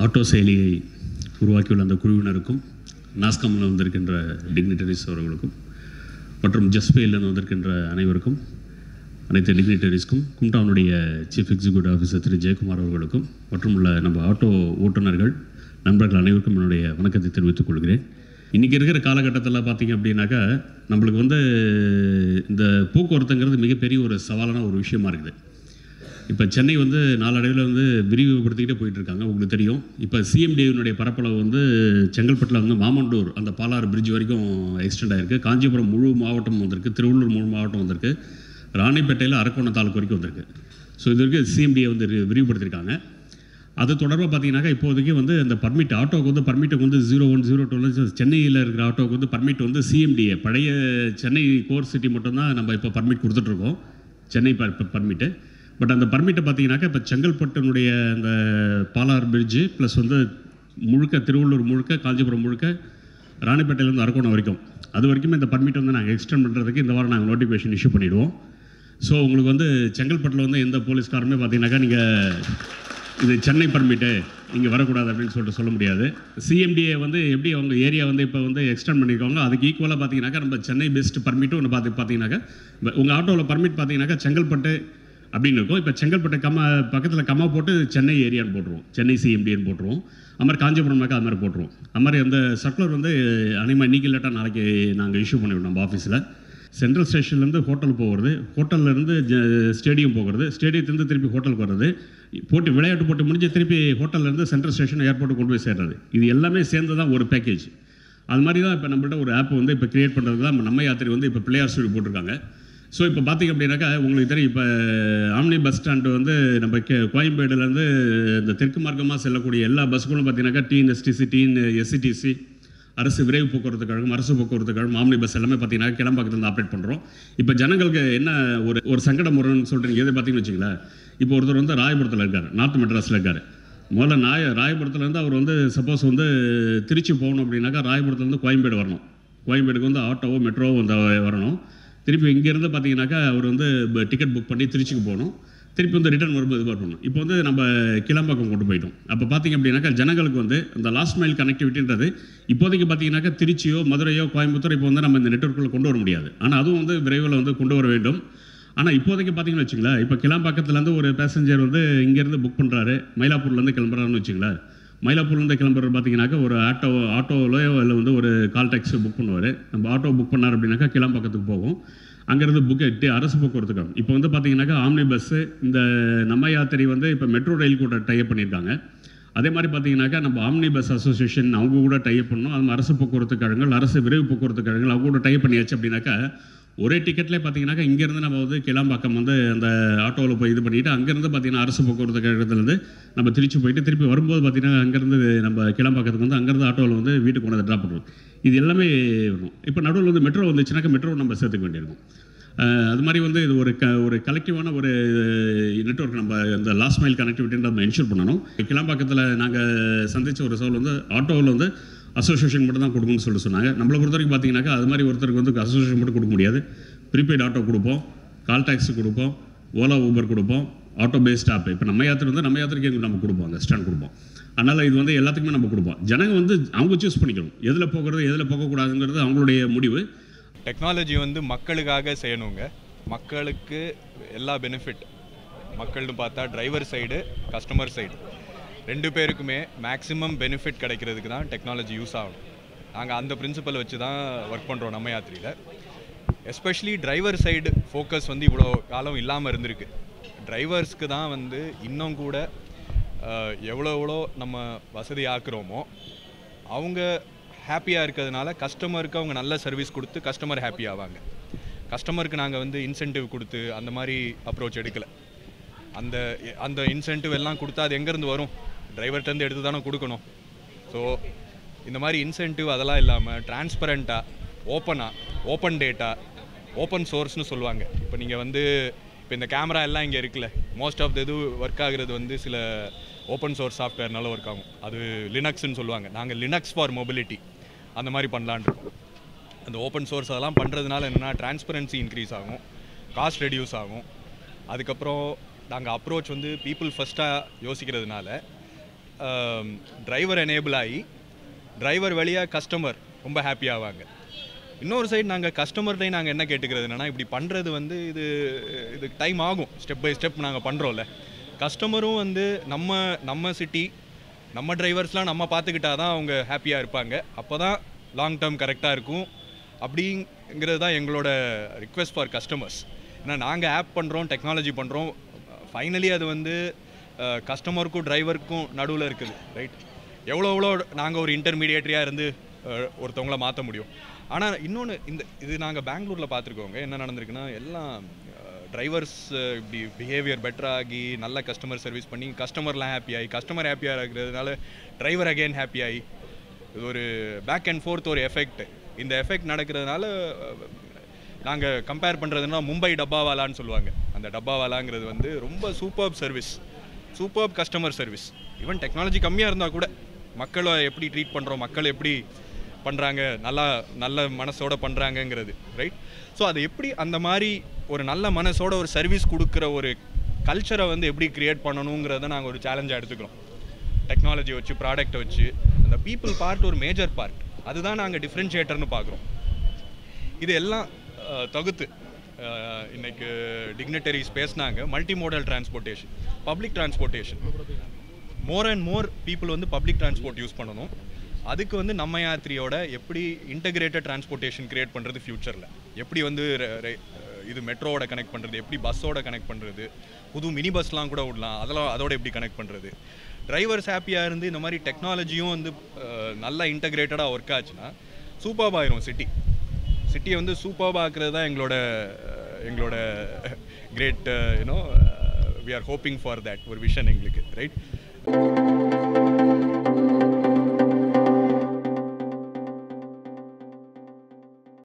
Auto செயலியை உருவாக்கியுள்ள அந்த குழுவினருக்கும், நாஸ்காமில் வந்திருக்கின்ற டிக்னிட்டரிஸ் அவர்களுக்கும் மற்றும் ஜஸ்பேயிலிருந்து வந்திருக்கின்ற அனைவருக்கும், அனைத்து டிக்னிட்டரிஸ்க்கும், கும்டாவுடைய சீஃப் எக்ஸிக்யூட்டிவ் ஆஃபீஸர் திரு ஜெயக்குமார் அவர்களுக்கும் மற்றும் உள்ள நம்ம ஆட்டோ ஓட்டுநர்கள் நண்பர்கள் அனைவருக்கும் என்னுடைய வணக்கத்தை தெரிவித்துக் கொள்கிறேன். இன்றைக்கி இருக்கிற காலகட்டத்தில் பார்த்திங்க அப்படின்னாக்கா நம்மளுக்கு இந்த போக்குவரத்துங்கிறது மிகப்பெரிய ஒரு சவாலான ஒரு விஷயமா இருக்குது. இப்போ சென்னை நாளடைவில் விரிவுபடுத்திக்கிட்டே போயிட்டுருக்காங்க. உங்களுக்கு தெரியும், இப்போ சிஎம்டியினுடைய பரப்பளவு செங்கல்பட்டில் மாமண்டூர் அந்த பாலாறு பிரிட்ஜ் வரைக்கும் எக்ஸ்டெண்ட் ஆகிருக்கு. காஞ்சிபுரம் முழு மாவட்டம் வந்திருக்கு, திருவள்ளூர் முழு மாவட்டம் வந்திருக்கு, ராணிப்பேட்டையில் அரக்கோணம் தாலுக்கு வரைக்கும் வந்திருக்கு. ஸோ இது வரைக்கும் சிஎம்டியை விரிவுபடுத்தியிருக்காங்க. அது தொடர்பாக பார்த்தீங்கன்னாக்கா இப்போதைக்கு அந்த பர்மிட் ஆட்டோவுக்கு பர்மிட்டுக்கு 01, 02 சென்னையில் இருக்கிற ஆட்டோவுக்கு பர்மிட் சிஎம்டிஏ பழைய சென்னை கோர் சிட்டி மட்டும்தான் நம்ம இப்போ பர்மிட் கொடுத்துட்ருக்கோம், சென்னை பர்மிட்டு. பட் அந்த பர்மிட்டை பார்த்தீங்கன்னாக்கா இப்போ செங்கல்பட்டினுடைய அந்த பாலாறு பிரிட்ஜு ப்ளஸ் முழுக்க திருவள்ளூர் முழுக்க, காஞ்சிபுரம் முழுக்க, ராணிப்பேட்டையிலேருந்து அரக்கோணம் வரைக்கும் அது வரைக்குமே இந்த பர்மிட் நாங்கள் எக்ஸ்டெண்ட் பண்ணுறதுக்கு இந்த வாரம் நாங்கள் நோட்டிஃபிகேஷன் இஷ்யூ பண்ணிவிடுவோம். ஸோ உங்களுக்கு செங்கல்பட்டில் எந்த போலீஸ்காரமே பார்த்தீங்கன்னாக்கா நீங்கள் இது சென்னை பர்மிட்டு இங்கே வரக்கூடாது அப்படின்னு சொல்ல முடியாது. சிஎம்டிஏ எப்படி அவங்க ஏரியா இப்போ எக்ஸ்டெண்ட் பண்ணியிருக்காங்க, அதுக்கு ஈக்குவலாக பார்த்தீங்கன்னாக்கா நம்ம சென்னை பெஸ்ட் பர்மிட்டும் ஒன்று பார்த்தீங்கன்னாக்கா உங்கள் ஆட்டோவில் பர்மிட் பார்த்தீங்கன்னாக்கா செங்கல்பட்டு அப்படின்னு இருக்கும். இப்போ செங்கல்பட்டு பக்கத்தில் கம்மா போட்டு சென்னை ஏரியான்னு போட்டுருவோம், சென்னை சிஎம்டின்னு போட்டுருவோம். அது மாதிரி காஞ்சிபுரம்னாக்கா அது மாதிரி போட்டுருவோம். அது மாதிரி அந்த சர்க்குலர் அனிமா இன்றைக்கி இல்லாட்டா நாளைக்கு நாங்கள் இஷ்யூ பண்ணிவிடுவோம் நம்ம ஆஃபீஸில். சென்ட்ரல் ஸ்டேஷன்லேருந்து ஹோட்டல் போகிறது, ஹோட்டல்லேருந்து ஸ்டேடியம் போகிறது, ஸ்டேடியத்துலேருந்து திருப்பி ஹோட்டலுக்கு வர்றது, விளையாட்டு போட்டி முடிஞ்சு திருப்பி ஹோட்டல்லேருந்து சென்ட்ரல் ஸ்டேஷன் ஏர்போர்ட்டு கொண்டு போய் சேர்றது, இது எல்லாமே சேர்ந்து தான் ஒரு பேக்கேஜ். அது மாதிரி தான் இப்போ நம்மள்ட்ட ஒரு ஆப் இப்போ க்ரியேட் பண்ணுறது தான் நம்ம யாத்திரை இப்போ பிள்ளையார் ஸ்டூடியோ போட்டிருக்காங்க. ஸோ இப்போ பார்த்திங்க அப்படின்னாக்கா உங்களுக்கு தெரியும், இப்போ ஆம்னி பஸ் ஸ்டாண்டு நம்ம கோயம்பேடுலேருந்து இந்த தெற்கு மார்க்கமாக செல்லக்கூடிய எல்லா பஸ்ஸுகளும் பார்த்தீங்கன்னாக்கா டிஎன்எஸ்டிசி, எஸ்சிடிசி, அரசு விரைவு போக்குவரத்து கழகம், அரசு போக்குவரத்து கழகம், ஆம்னி பஸ் எல்லாமே பார்த்தீங்கன்னா கிளம்பாக்கத்துலேருந்து ஆப்ரேட் பண்ணுறோம். இப்போ ஜனங்களுக்கு என்ன ஒரு சங்கடம் வரும்னு சொல்கிறீங்க, எது பார்த்தீங்கன்னு வச்சுங்களேன். இப்போ ஒருத்தர் ராயபுரத்தில் இருக்கார், நார்த் மெட்ராஸில் இருக்கார். முதல்ல ராயபுரத்துலேருந்து அவர் சப்போஸ் திருச்சி போகணும் அப்படின்னாக்கா ராயபுரத்துலேருந்து கோயம்பேடு வரணும். கோயம்பேடுக்கு ஆட்டோவோ மெட்ரோவோ வரணும். திருப்பி இங்கேருந்து பார்த்தீங்கன்னாக்கா அவர் டிக்கெட் புக் பண்ணி திருச்சிக்கு போகணும். திருப்பி ரிட்டர்ன் வரும்போது பண்ணணும். இப்போ நம்ம கிளம்பாக்கம் கொண்டு போயிட்டோம். அப்போ பார்த்திங்க அப்படின்னாக்கா ஜனங்களுக்கு இந்த லாஸ்ட் மைல் கனெக்டிவிட்டின்றது இப்போதைக்கு பார்த்தீங்கன்னாக்கா திருச்சியோ மதுரையோ கோயம்புத்தூர் இப்போ நம்ம இந்த நெட்வொர்க்கில் கொண்டு வர முடியாது. ஆனால் அதுவும் விரைவில் கொண்டு வர வேண்டும். ஆனால் இப்போதைக்கு பார்த்தீங்கன்னு வச்சுங்களேன், இப்போ கிளம்பாக்கத்துலேருந்து ஒரு பேசஞ்சர் இங்கேருந்து புக் பண்ணுறாரு, மயிலாப்பூர்லேருந்து கிளம்புறாருன்னு வச்சுங்களேன். மயிலாப்பூர்லேருந்து கிளம்புறது பார்த்தீங்கன்னாக்கா ஒரு ஆட்டோவிலையோ இல்லை ஒரு கால் டாக்ஸி புக் பண்ணுவார். நம்ம ஆட்டோ புக் பண்ணார் அப்படின்னாக்கா கிளம்பாக்கத்துக்கு போகும். அங்கேருந்து அரசு போக்குவரத்துக்காகும். இப்போ பார்த்தீங்கன்னாக்கா ஆம்னி பஸ்ஸு இந்த நம்ம யாத்திரை இப்போ மெட்ரோ ரயில் கூட டைப் பண்ணியிருக்காங்க. அதே மாதிரி பார்த்தீங்கன்னாக்கா நம்ம ஆம்னி பஸ் அசோசியேஷன் அவங்க கூட டைப் பண்ணணும். அது அரசு போக்குவரத்து கழகங்கள், அரசு விரைவு போக்குவரத்து கழகங்கள் அவங்க கூட டைப் பண்ணியாச்சு அப்படின்னாக்கா ஒரே டிக்கெட்லேயே பார்த்தீங்கன்னா இங்கேருந்து நம்ம கிளம்பாக்கம் அந்த ஆட்டோவில் போய் இது பண்ணிவிட்டு அங்கேருந்து பார்த்தீங்கன்னா அரசு போக்குவரத்து கழகத்துலேருந்து நம்ம திருச்சி போயிட்டு திருப்பி வரும்போது பார்த்தீங்கன்னா அங்கேருந்து நம்ம கிளம்பாக்கத்துக்கு அங்கேருந்து ஆட்டோவில் வீட்டுக்கு கொண்டு ட்ராப் பண்ணுறோம். இது எல்லாமே வரும். இப்போ நடுவில் மெட்ரோ வந்துச்சுனாக்கா மெட்ரோ நம்ம சேர்த்துக்க வேண்டியிருக்கும். அது மாதிரி இது ஒரு கலெக்டிவான ஒரு நெட்வொர்க் நம்ம இந்த லாஸ்ட் மைல் கனெக்டிவிட்டின்னு நம்ம என்ஷூர் பண்ணணும். கிளம்பாக்கத்தில் நாங்கள் சந்தித்த ஒரு சோல் ஆட்டோவில் அசோசியேஷன் மட்டும் தான் கொடுக்கணும்னு சொன்னாங்க. நம்மளை பொறுத்த வரைக்கும் பார்த்தீங்கன்னாக்கா அது மாதிரி ஒருத்தருக்கு அசோசியேஷன் மட்டும் கொடுக்க முடியாது. ப்ரீபெய்ட் ஆட்டோ கொடுப்போம், கால் டாக்ஸி கொடுப்போம், ஓலா ஊபர் கொடுப்போம், ஆட்டோ பேஸ்ட் ஆப். இப்போ நம்ம யாத்திரைக்கு நம்ம கொடுப்போம், அந்த ஸ்டாண்ட் கொடுப்போம். அதனால் இது எல்லாத்துக்குமே நம்ம கொடுப்போம். ஜனங்க அவங்க சூஸ் பண்ணிக்கணும் எதில் போகிறது எதில் போகக்கூடாதுங்கிறது அவங்களுடைய முடிவு. டெக்னாலஜி மக்களுக்காக செய்யணுங்க, மக்களுக்கு எல்லா பெனிஃபிட். மக்கள்னு பார்த்தா டிரைவர் சைடு, கஸ்டமர் சைடு ரெண்டு பேருக்குமே மேக்ஸிமம் பெனிஃபிட் கிடைக்கிறதுக்கு தான் டெக்னாலஜி யூஸ் ஆகணும். நாங்கள் அந்த பிரின்சிபல் வச்சு தான் ஒர்க் பண்ணுறோம் நம்ம யாத்திரையில். எஸ்பெஷலி டிரைவர் சைடு ஃபோக்கஸ் இவ்வளோ காலம் இல்லாமல் இருந்திருக்கு. டிரைவர்ஸ்க்கு தான் இன்னும் கூட எவ்வளோ நம்ம வசதி ஆக்குறோமோ அவங்க ஹாப்பியாக இருக்கிறதுனால கஸ்டமருக்கு அவங்க நல்ல சர்வீஸ் கொடுத்து கஸ்டமர் ஹாப்பி ஆவாங்க. கஸ்டமருக்கு நாங்கள் இன்சென்டிவ் கொடுத்து அந்த மாதிரி அப்ரோச் எடுக்கலை. அந்த இன்சென்டிவ் எல்லாம் கொடுத்தா அது எங்கேருந்து வரும்? டிரைவர்கிட்டருந்து எடுத்து தானே கொடுக்கணும். ஸோ இந்த மாதிரி இன்சென்டிவ் அதெல்லாம் இல்லாமல் டிரான்ஸ்பரண்ட்டாக, ஓப்பன் டேட்டா, ஓப்பன் சோர்ஸ்னு சொல்லுவாங்க. இப்போ நீங்கள் இப்போ இந்த கேமரா எல்லாம் இங்கே இருக்குல்ல, மோஸ்ட் ஆஃப் த இது ஒர்க் ஆகுறது சில ஓப்பன் சோர்ஸ் சாஃப்ட்வேர்னால ஒர்க் ஆகும். அது லினக்ஸ்ன்னு சொல்லுவாங்க. நாங்கள் லினக்ஸ் ஃபார் மொபிலிட்டி அந்த மாதிரி பண்ணலான் இருக்கோம். அந்த ஓப்பன் சோர்ஸ் அதெல்லாம் பண்ணுறதுனால என்னென்னா டிரான்ஸ்பரன்சி இன்க்ரீஸ் ஆகும், காஸ்ட் ரெடியூஸ் ஆகும். அதுக்கப்புறம் நாங்கள் அப்ரோச் பீப்புள் ஃபஸ்ட்டாக யோசிக்கிறதுனால டிரைவர் எனேபிள் ஆகி டிரைவர் வழியாக கஸ்டமர் ரொம்ப ஹாப்பி ஆவாங்க. இன்னொரு சைடு நாங்கள் கஸ்டமர்டையும் நாங்கள் என்ன கேட்டுக்கிறது என்னென்னா, இப்படி பண்ணுறது வந்து இது டைம் ஆகும், ஸ்டெப் பை ஸ்டெப் நாங்கள் பண்ணுறோம்ல. கஸ்டமரும் வந்து நம்ம சிட்டி நம்ம டிரைவர்ஸ்லாம் நம்ம பார்த்துக்கிட்டா தான் அவங்க ஹாப்பியாக இருப்பாங்க. அப்போ தான் லாங் டேர்ம் கரெக்டாக இருக்கும். அப்படிங்கிறது தான் எங்களோட ரிக்வெஸ்ட் ஃபார் கஸ்டமர்ஸ். ஏன்னா நாங்கள் ஆப் பண்ணுறோம், டெக்னாலஜி பண்ணுறோம், ஃபைனலி அது வந்து கஸ்டமருக்கும் டிரைவருக்கும் நடுவில் இருக்குது, ரைட்? எவ்வளோ நாங்கள் ஒரு இன்டர்மீடியேட்டரியாக இருந்து ஒருத்தவங்கள மாற்ற முடியும். ஆனால் இன்னொன்று, இது நாங்கள் பெங்களூரில் பார்த்துருக்கோங்க. என்ன நடந்திருக்குன்னா, எல்லாம் டிரைவர்ஸ் இப்படி பிஹேவியர் பெட்டராகி நல்ல கஸ்டமர் சர்வீஸ் பண்ணி கஸ்டமர்லாம் ஹாப்பியாகி, கஸ்டமர் ஹாப்பியாக இருக்கிறதுனால டிரைவர் அகெயின் ஹாப்பியாகி, இது ஒரு பேக் அண்ட் ஃபோர்த் ஒரு எஃபெக்ட். இந்த எஃபெக்ட் நடக்கிறதுனால நாங்கள் கம்பேர் பண்ணுறதுனா மும்பை டப்பாவாலான்னு சொல்லுவாங்க. அந்த டப்பாவாலாங்கிறது வந்து ரொம்ப superb service, superb customer service. Even technology கம்மியாக இருந்தால் கூட மக்களை எப்படி ட்ரீட் பண்ணுறோம், மக்கள் எப்படி பண்ணுறாங்க, நல்ல மனசோட பண்ணுறாங்கங்கிறது, ரைட்? ஸோ அது எப்படி அந்த மாதிரி ஒரு நல்ல மனசோட ஒரு சர்வீஸ் கொடுக்குற ஒரு கல்ச்சரை வந்து எப்படி க்ரியேட் பண்ணணுங்கிறத நாங்கள் ஒரு சேலஞ்சாக எடுத்துக்கிறோம். டெக்னாலஜி வச்சு, ப்ராடக்டை வச்சு, அந்த பீப்புள் பார்ட் ஒரு மேஜர் பார்ட். அதுதான் நாங்கள் டிஃப்ரென்ஷியேட்டர்னு பார்க்குறோம். இது எல்லாம் தகுத்து இன்னைக்கு டிக்னிட்டரிஸ் பேசினாங்க. Multi modal transportation, public transportation, more and more people வந்து பப்ளிக் டிரான்ஸ்போர்ட் யூஸ் பண்ணணும். அதுக்கு வந்து நம்ம யாத்திரியோட எப்படி இன்டகிரேட்டட் டிரான்ஸ்போர்ட்டேஷன் கிரியேட் பண்ணுறது ஃப்யூச்சரில், எப்படி வந்து இது மெட்ரோவோட கனெக்ட் பண்ணுறது, எப்படி பஸ்ஸோட கனெக்ட் பண்ணுறது, புது மினி பஸ்லாம் கூட விடலாம், அதோட எப்படி கனெக்ட் பண்ணுறது, டிரைவர்ஸ் ஹாப்பியாக இருந்து இந்த மாதிரி டெக்னாலஜியும் வந்து நல்லா இன்டகிரேட்டடாக ஒர்க் ஆச்சுன்னா சூப்பர்பாக ஆயிரும். சிட்டியை வந்து சூப்பர்பாக ஆக்குறது தான் எங்களோட great we are hoping for that ஒரு விஷன் எங்களுக்கு, ரைட்?